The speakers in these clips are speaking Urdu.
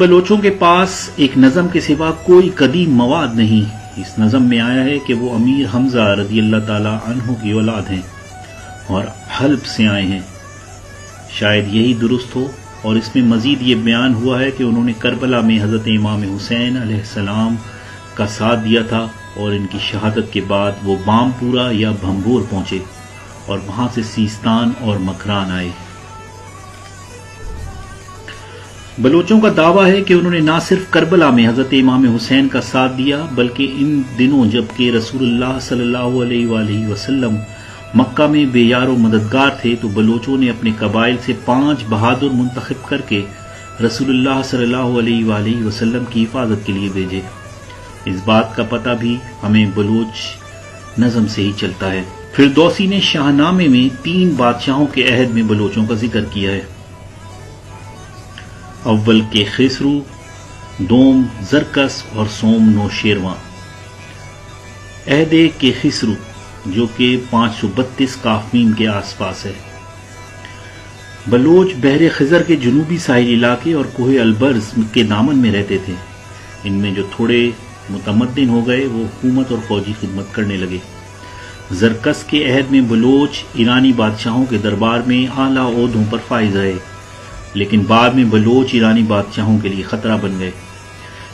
بلوچوں کے پاس ایک نظم کے سوا کوئی قدیم مواد نہیں۔ اس نظم میں آیا ہے کہ وہ امیر حمزہ رضی اللہ تعالی عنہ کی اولاد ہیں اور حلب سے آئے ہیں۔ شاید یہی درست ہو، اور اس میں مزید یہ بیان ہوا ہے کہ انہوں نے کربلا میں حضرت امام حسین علیہ السلام کا ساتھ دیا تھا، اور ان کی شہادت کے بعد وہ بامپورہ یا بھمبور پہنچے اور وہاں سے سیستان اور مکران آئے۔ بلوچوں کا دعویٰ ہے کہ انہوں نے نہ صرف کربلا میں حضرت امام حسین کا ساتھ دیا، بلکہ ان دنوں جبکہ رسول اللہ صلی اللہ علیہ وآلہ وسلم مکہ میں بے یار و مددگار تھے، تو بلوچوں نے اپنے قبائل سے 5 بہادر منتخب کر کے رسول اللہ صلی اللہ علیہ وآلہ وسلم کی حفاظت کے لیے بھیجے۔ اس بات کا پتہ بھی ہمیں بلوچ نظم سے ہی چلتا ہے۔ فردوسی نے شاہ نامے میں 3 بادشاہوں کے عہد میں بلوچوں کا ذکر کیا ہے۔ اول کے خسرو، دوم زرکس اور سوم نوشیرواں۔ عہد کے خسرو جو کہ 532 کافمیم کے آس پاس ہے۔ بلوچ بحر خزر کے جنوبی ساحلی علاقے اور کوہ البرز کے دامن میں رہتے تھے۔ ان میں جو تھوڑے متمدن ہو گئے وہ حکومت اور فوجی خدمت کرنے لگے۔ زرکس کے عہد میں بلوچ ایرانی بادشاہوں کے دربار میں اعلیٰ عہدوں پر فائز رہے، لیکن بعد میں بلوچ ایرانی بادشاہوں کے لیے خطرہ بن گئے۔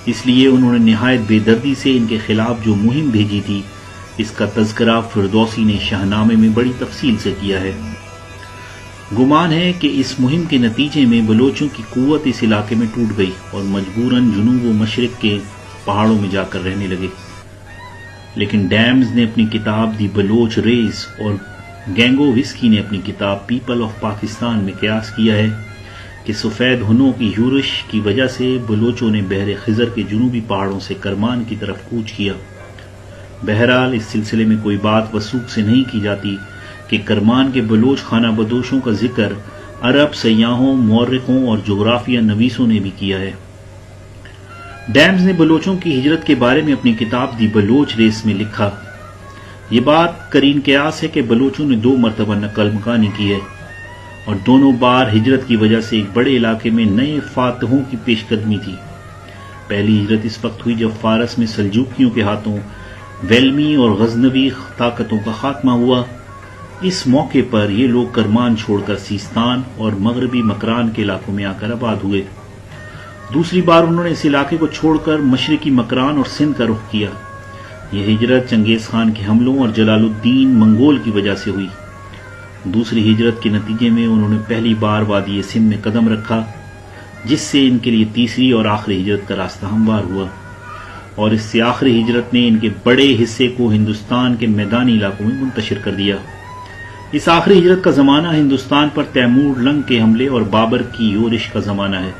اس لیے انہوں نے نہایت بے دردی سے ان کے خلاف جو مہم بھیجی تھی، اس کا تذکرہ فردوسی نے شاہ نامے میں بڑی تفصیل سے کیا ہے۔ گمان ہے کہ اس مہم کے نتیجے میں بلوچوں کی قوت اس علاقے میں ٹوٹ گئی اور مجبوراً جنوب و مشرق کے پہاڑوں میں جا کر رہنے لگے۔ لیکن ڈیمز نے اپنی کتاب دی بلوچ ریس اور گینگو وسکی نے اپنی کتاب پیپل آف پاکستان میں قیاس کیا ہے کہ سفید ہنوں کی یورش کی وجہ سے بلوچوں نے بحر خزر کے جنوبی پہاڑوں سے کرمان کی طرف کوچ کیا۔ بہرحال اس سلسلے میں کوئی بات وثوق سے نہیں کی جاتی کہ کرمان کے بلوچ خانہ بدوشوں کا ذکر عرب سیاحوں، مورخوں اور جغرافیہ نویسوں نے بھی کیا ہے۔ ڈیمز نے بلوچوں کی ہجرت کے بارے میں اپنی کتاب دی بلوچ ریس میں لکھا، یہ بات قرین قیاس ہے کہ بلوچوں نے 2 مرتبہ نقل مکانی کی ہے، اور دونوں بار ہجرت کی وجہ سے ایک بڑے علاقے میں نئے فاتحوں کی پیش قدمی تھی۔ پہلی ہجرت اس وقت ہوئی جب فارس میں سلجوکیوں کے ہاتھوں ویلمی اور غزنوی طاقتوں کا خاتمہ ہوا۔ اس موقع پر یہ لوگ کرمان چھوڑ کر سیستان اور مغربی مکران کے علاقوں میں آ کر آباد ہوئے۔ دوسری بار انہوں نے اس علاقے کو چھوڑ کر مشرقی مکران اور سندھ کا رخ کیا۔ یہ ہجرت چنگیز خان کے حملوں اور جلال الدین منگول کی وجہ سے ہوئی۔ دوسری ہجرت کے نتیجے میں انہوں نے پہلی بار وادی سندھ میں قدم رکھا، جس سے ان کے لیے تیسری اور آخری ہجرت کا راستہ ہموار ہوا، اور اس سے آخری ہجرت نے ان کے بڑے حصے کو ہندوستان کے میدانی علاقوں میں منتشر کر دیا۔ اس آخری ہجرت کا زمانہ ہندوستان پر تیمور لنگ کے حملے اور بابر کی یورش کا زمانہ ہے۔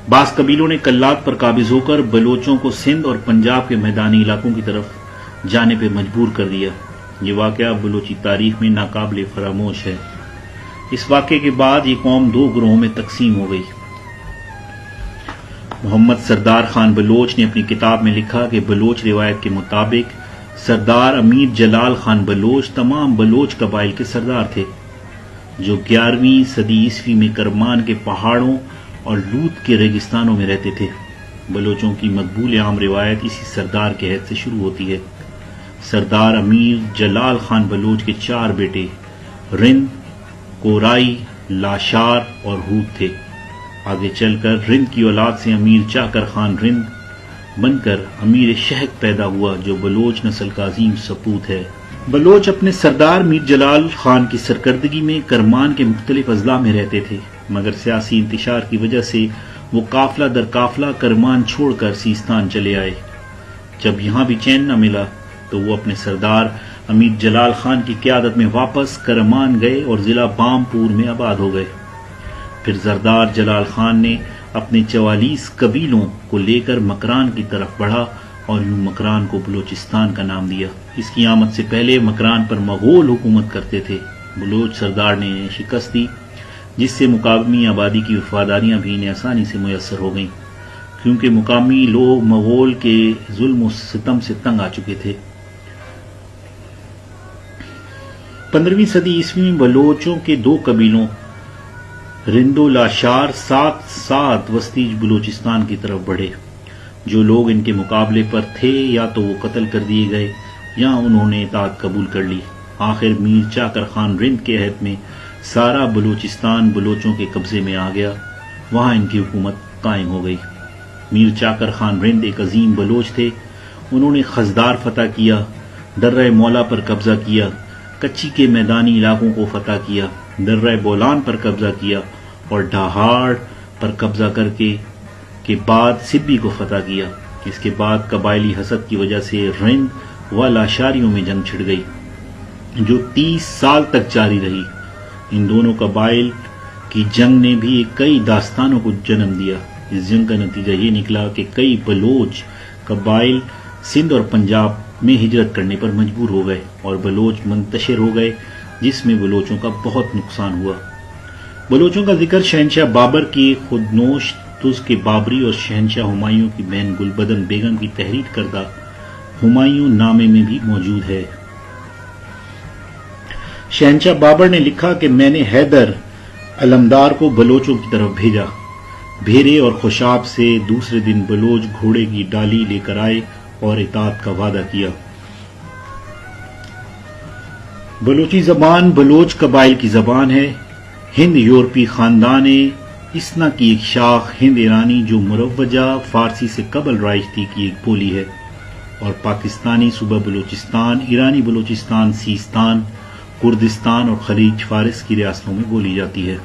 بعض قبیلوں نے کلات پر قابض ہو کر بلوچوں کو سندھ اور پنجاب کے میدانی علاقوں کی طرف جانے پہ مجبور کر دیا۔ یہ واقعہ بلوچی تاریخ میں ناقابل فراموش ہے۔ اس واقعے کے بعد یہ قوم 2 گروہوں میں تقسیم ہو گئی۔ محمد سردار خان بلوچ نے اپنی کتاب میں لکھا کہ بلوچ روایت کے مطابق سردار امیر جلال خان بلوچ تمام بلوچ قبائل کے سردار تھے، جو 11ویں صدی عیسوی میں کرمان کے پہاڑوں اور لوت کے ریگستانوں میں رہتے تھے۔ بلوچوں کی مقبول عام روایت اسی سردار کے عہد سے شروع ہوتی ہے۔ سردار امیر جلال خان بلوچ کے 4 بیٹے رند، کورائی، لاشار اور ہود تھے۔ آگے چل کر رند کی اولاد سے امیر چاکر خان رند بن کر امیر شہک پیدا ہوا، جو بلوچ نسل کا عظیم سپوت ہے۔ بلوچ اپنے سردار میر جلال خان کی سرکردگی میں کرمان کے مختلف اضلاع میں رہتے تھے، مگر سیاسی انتشار کی وجہ سے وہ قافلہ در قافلہ کرمان چھوڑ کر سیستان چلے آئے۔ جب یہاں بھی چین نہ ملا تو وہ اپنے سردار امیر جلال خان کی قیادت میں واپس کرمان گئے اور ضلع بامپور میں آباد ہو گئے۔ پھر سردار جلال خان نے اپنے 44 قبیلوں کو لے کر مکران کی طرف بڑھا اور یوں مکران کو بلوچستان کا نام دیا۔ اس کی آمد سے پہلے مکران پر مغول حکومت کرتے تھے۔ بلوچ سردار نے شکست دی، جس سے مقامی آبادی کی وفاداریاں بھی انہیں آسانی سے میسر ہو گئیں، کیونکہ مقامی لوگ مغول کے ظلم و ستم سے تنگ آ چکے تھے۔ 15ویں صدی عیسوی میں بلوچوں کے 2 قبیلوں رندو لاشار سات وسطی بلوچستان کی طرف بڑھے. جو لوگ ان کے مقابلے پر تھے یا تو وہ قتل کر دیے گئے یا انہوں نے اطاعت قبول کر لی. آخر میر چاکر خان رند کے عہد میں سارا بلوچستان بلوچوں کے قبضے میں آ گیا. وہاں ان کی حکومت قائم ہو گئی. میر چاکر خان رند ایک عظیم بلوچ تھے. انہوں نے خزدار فتح کیا، درہ مولا پر قبضہ کیا، کچی کے میدانی علاقوں کو فتح کیا، درہ بولان پر قبضہ کیا اور ڈھاہاڑ پر قبضہ کر کے بعد سبی کو فتح کیا. اس کے بعد قبائلی حسد کی وجہ سے رند و لاشاریوں میں جنگ چھڑ گئی جو 30 سال تک جاری رہی. ان دونوں قبائل کی جنگ نے بھی کئی داستانوں کو جنم دیا. اس جنگ کا نتیجہ یہ نکلا کہ کئی بلوچ قبائل سندھ اور پنجاب میں ہجرت کرنے پر مجبور ہو گئے اور بلوچ منتشر ہو گئے، جس میں بلوچوں کا بہت نقصان ہوا. بلوچوں کا ذکر شہنشاہ بابر کی خودنوش تز کے بابری اور شہنشاہ ہمایوں کی بہن گلبدن بیگم کی تحریر کردہ ہمایوں نامے میں بھی موجود ہے. شہنشاہ بابر نے لکھا کہ میں نے حیدر علمدار کو بلوچوں کی طرف بھیجا. بھیرے اور خوشاب سے دوسرے دن بلوچ گھوڑے کی ڈالی لے کر آئے اور اطاعت کا وعدہ کیا. بلوچی زبان بلوچ قبائل کی زبان ہے. ہند یورپی خاندان اسنا کی ایک شاخ ہند ایرانی جو مروجہ فارسی سے قبل رائج تھی کی ایک بولی ہے اور پاکستانی صوبہ بلوچستان، ایرانی بلوچستان، سیستان، کردستان اور خلیج فارس کی ریاستوں میں بولی جاتی ہے.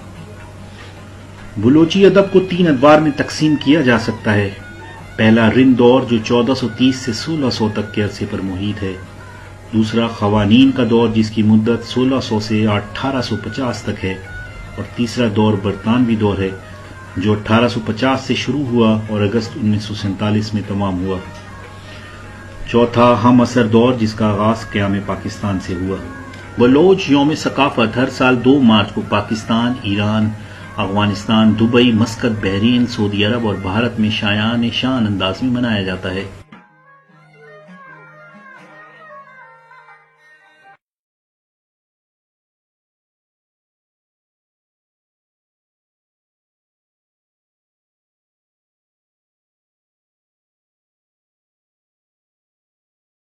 بلوچی ادب کو 3 ادوار میں تقسیم کیا جا سکتا ہے. پہلا رند دور جو 1430 سے 1600 تک کے عرصے پر محیط ہے. دوسرا قوانین کا دور جس کی مدت 1600 سے 1850 تک ہے. اور تیسرا دور برطانوی دور ہے جو 1850 سے شروع ہوا اور اگست 1947 میں تمام ہوا. چوتھا ہم عصر دور جس کا آغاز قیام پاکستان سے ہوا. بلوچ یوم ثقافت ہر سال 2 مارچ کو پاکستان، ایران، افغانستان، دبئی، مسقط، بحرین، سعودی عرب اور بھارت میں شایان شان انداز میں منایا جاتا ہے.